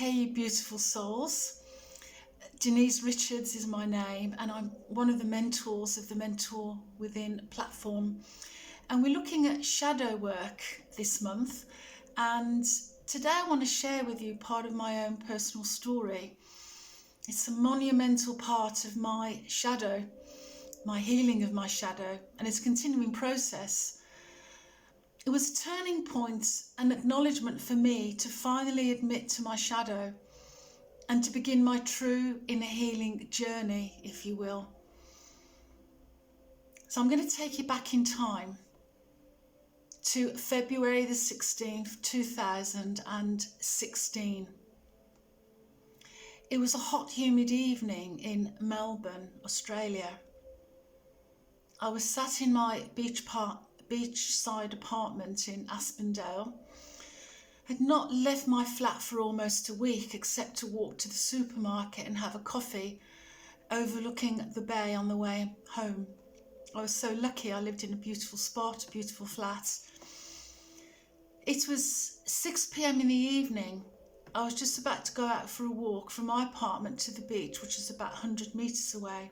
Hey, beautiful souls. Denise Richards is my name, and I'm one of the mentors of the Mentor Within platform. And we're looking at shadow work this month. And today I want to share with you part of my own personal story. It's a monumental part of my shadow, my healing of my shadow, and it's a continuing process. It was a turning point, an acknowledgement for me to finally admit to my shadow and to begin my true inner healing journey, if you will. So I'm going to take you back in time to February the 16th, 2016. It was a hot, humid evening in Melbourne, Australia. I was sat in my beachside apartment in Aspendale. I'd not left my flat for almost a week except to walk to the supermarket and have a coffee overlooking the bay on the way home. I was so lucky. I lived in a beautiful spot, a beautiful flat. It was 6 p.m. in the evening. I was just about to go out for a walk from my apartment to the beach, which is about 100 metres away.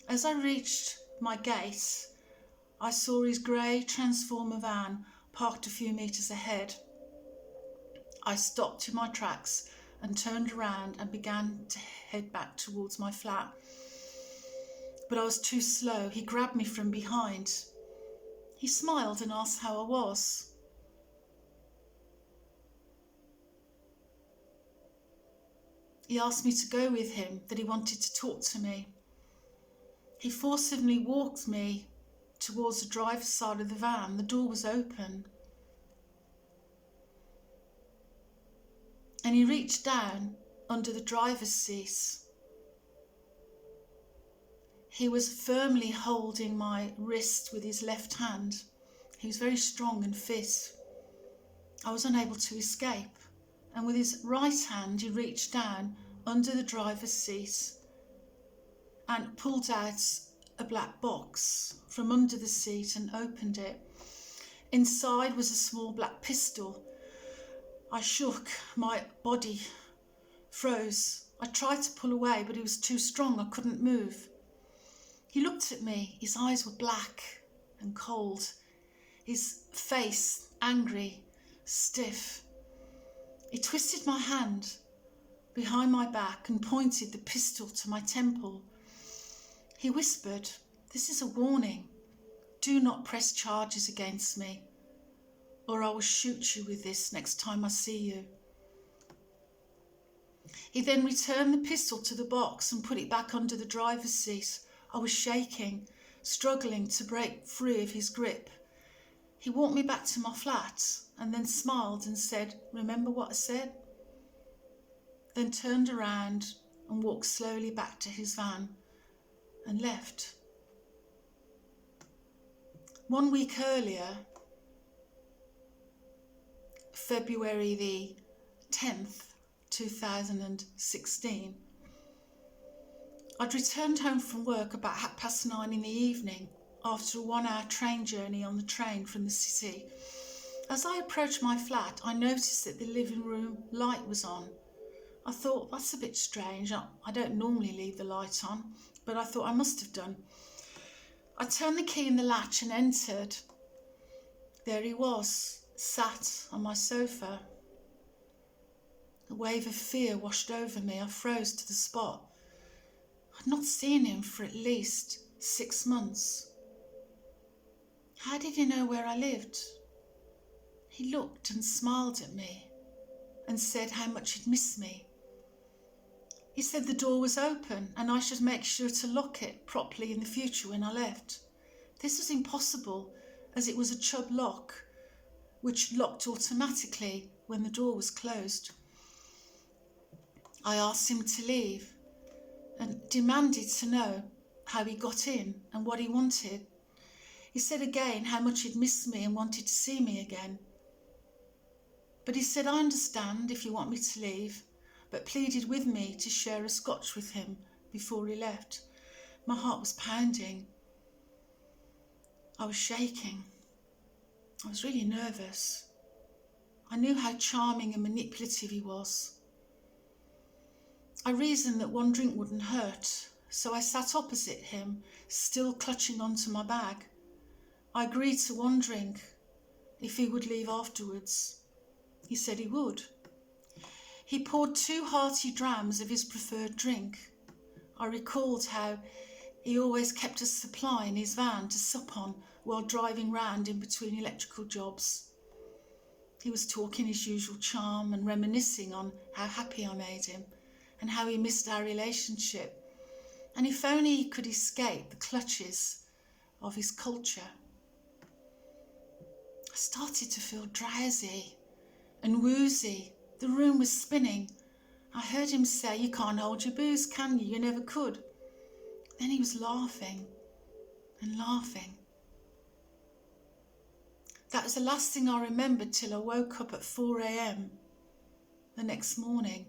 As I reached my gate, I saw his grey Transformer van parked a few metres ahead. I stopped in my tracks and turned around and began to head back towards my flat. But I was too slow. He grabbed me from behind. He smiled and asked how I was. He asked me to go with him, that he wanted to talk to me. He forcibly walked me towards the driver's side of the van. The door was open. And he reached down under the driver's seat. He was firmly holding my wrist with his left hand. He was very strong and fit. I was unable to escape. And with his right hand, he reached down under the driver's seat and pulled out a black box from under the seat and opened it. Inside was a small black pistol. I shook, my body froze. I tried to pull away, but he was too strong, I couldn't move. He looked at me, his eyes were black and cold, his face angry, stiff. He twisted my hand behind my back and pointed the pistol to my temple. He whispered, "This is a warning. Do not press charges against me, or I will shoot you with this next time I see you." He then returned the pistol to the box and put it back under the driver's seat. I was shaking, struggling to break free of his grip. He walked me back to my flat and then smiled and said, "Remember what I said?" Then turned around and walked slowly back to his van and left. 1 week earlier, February the 10th, 2016, I'd returned home from work about 9:30 in the evening after a 1-hour train journey on the train from the city. As I approached my flat, I noticed that the living room light was on. I thought, that's a bit strange. I don't normally leave the light on, but I thought I must have done. I turned the key in the latch and entered. There he was, sat on my sofa. A wave of fear washed over me. I froze to the spot. I'd not seen him for at least 6 months. How did he know where I lived? He looked and smiled at me and said how much he'd missed me. He said the door was open and I should make sure to lock it properly in the future when I left. This was impossible as it was a Chubb lock which locked automatically when the door was closed. I asked him to leave and demanded to know how he got in and what he wanted. He said again how much he'd missed me and wanted to see me again. But he said, "I understand if you want me to leave," but pleaded with me to share a scotch with him before he left. My heart was pounding. I was shaking. I was really nervous. I knew how charming and manipulative he was. I reasoned that one drink wouldn't hurt, so I sat opposite him, still clutching onto my bag. I agreed to one drink, if he would leave afterwards. He said he would. He poured 2 hearty drams of his preferred drink. I recalled how he always kept a supply in his van to sup on while driving round in between electrical jobs. He was talking his usual charm and reminiscing on how happy I made him and how he missed our relationship, and if only he could escape the clutches of his culture. I started to feel drowsy and woozy. The room was spinning. I heard him say, "You can't hold your booze, can you? You never could." Then he was laughing and laughing. That was the last thing I remembered till I woke up at 4 a.m. the next morning.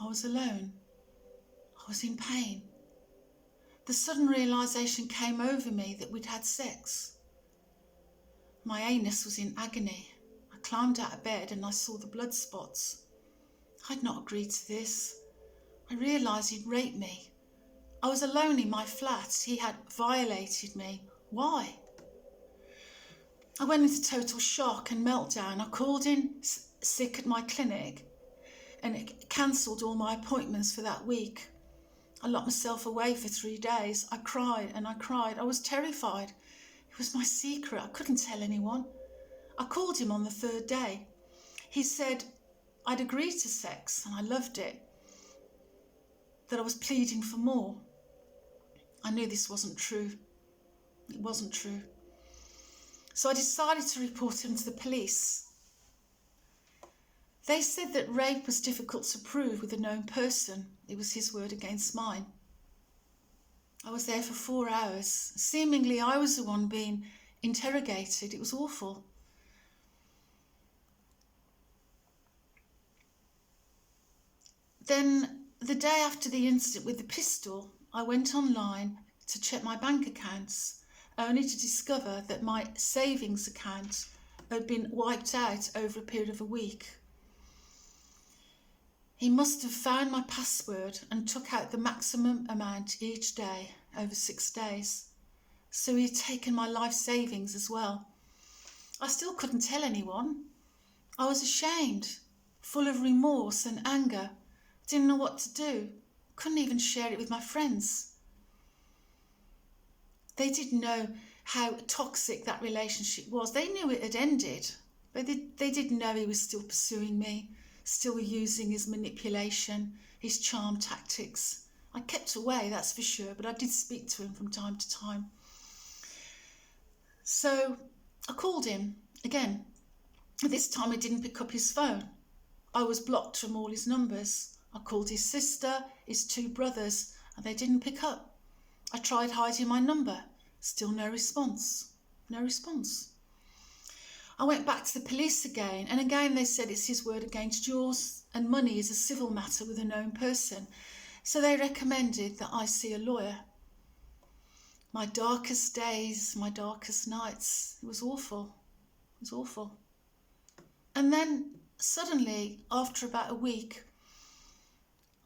I was alone. I was in pain. The sudden realisation came over me that we'd had sex. My anus was in agony. I climbed out of bed and I saw the blood spots. I'd not agreed to this. I realised he'd raped me. I was alone in my flat. He had violated me. Why? I went into total shock and meltdown. I called in sick at my clinic and it cancelled all my appointments for that week. I locked myself away for 3 days. I cried and I cried. I was terrified. It was my secret. I couldn't tell anyone. I called him on the 3rd day. He said I'd agreed to sex and I loved it, that I was pleading for more. I knew this wasn't true. It wasn't true. So I decided to report him to the police. They said that rape was difficult to prove with a known person. It was his word against mine. I was there for 4 hours. Seemingly I was the one being interrogated. It was awful. Then the day after the incident with the pistol, I went online to check my bank accounts, only to discover that my savings account had been wiped out over a period of a week. He must have found my password and took out the maximum amount each day over 6 days. So he had taken my life savings as well. I still couldn't tell anyone. I was ashamed, full of remorse and anger. Didn't know what to do. Couldn't even share it with my friends. They didn't know how toxic that relationship was. They knew it had ended, but they didn't know he was still pursuing me, still using his manipulation, his charm tactics. I kept away, that's for sure, but I did speak to him from time to time. So I called him again. This time he didn't pick up his phone. I was blocked from all his numbers. I called his sister, his 2 brothers, and they didn't pick up. I tried hiding my number. Still no response. No response. I went back to the police again, and again they said it's his word against yours, and money is a civil matter with a known person. So they recommended that I see a lawyer. My darkest days, my darkest nights, it was awful. It was awful. And then suddenly, after about a week,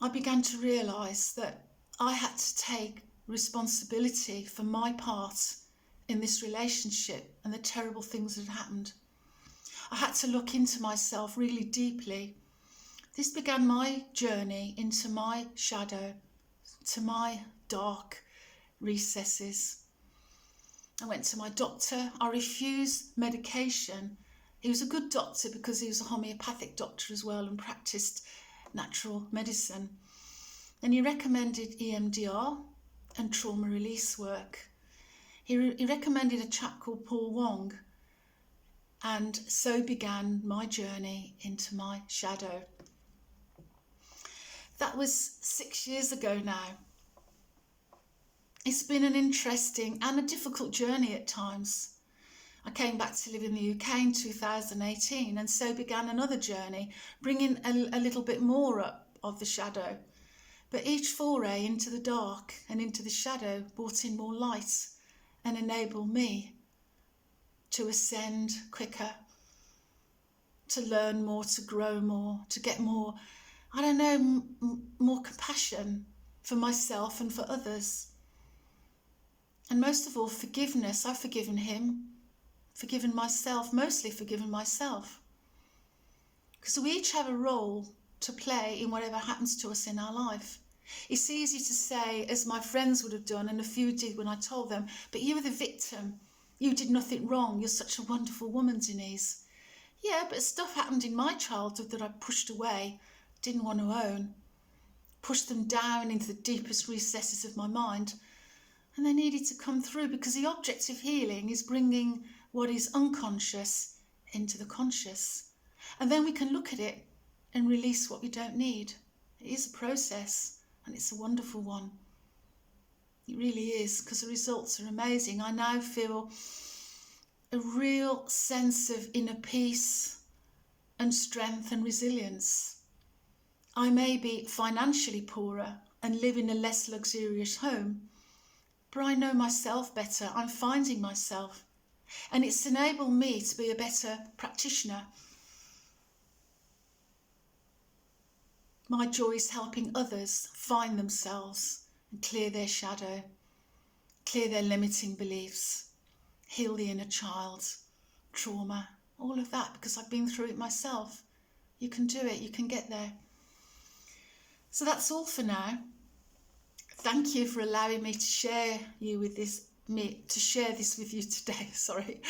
I began to realise that I had to take responsibility for my part in this relationship and the terrible things that had happened. I had to look into myself really deeply. This began my journey into my shadow, to my dark recesses. I went to my doctor. I refused medication. He was a good doctor because he was a homeopathic doctor as well and practiced natural medicine. And he recommended EMDR and trauma release work. He recommended a chap called Paul Wong, and so began my journey into my shadow. That was 6 years ago now. It's been an interesting and a difficult journey at times. I came back to live in the UK in 2018, and so began another journey, bringing a little bit more up of the shadow. But each foray into the dark and into the shadow brought in more light and enabled me to ascend quicker, to learn more, to grow more, to get more I don't know, more compassion for myself and for others. And most of all, forgiveness. I've forgiven him, forgiven myself, mostly forgiven myself. Because we each have a role to play in whatever happens to us in our life. It's easy to say, as my friends would have done, and a few did when I told them, but you were the victim. You did nothing wrong. You're such a wonderful woman, Denise. Yeah, but stuff happened in my childhood that I pushed away, didn't want to own, pushed them down into the deepest recesses of my mind. And they needed to come through, because the object of healing is bringing what is unconscious into the conscious. And then we can look at it and release what we don't need. It is a process, and it's a wonderful one. It really is, because the results are amazing. I now feel a real sense of inner peace and strength and resilience. I may be financially poorer and live in a less luxurious home, but I know myself better. I'm finding myself. And it's enabled me to be a better practitioner. My joy is helping others find themselves and clear their shadow, clear their limiting beliefs, heal the inner child, trauma, all of that, because I've been through it myself. You can do it, you can get there. So that's all for now. Thank you for allowing me to share this with you today. Sorry.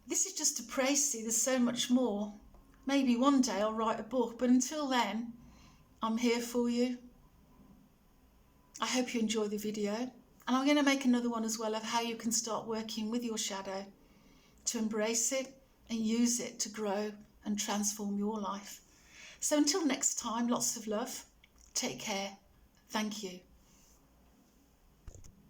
This is just a précis. There's so much more. Maybe one day I'll write a book, but until then, I'm here for you. I hope you enjoy the video. And I'm going to make another one as well of how you can start working with your shadow to embrace it and use it to grow and transform your life. So until next time, lots of love. Take care. Thank you.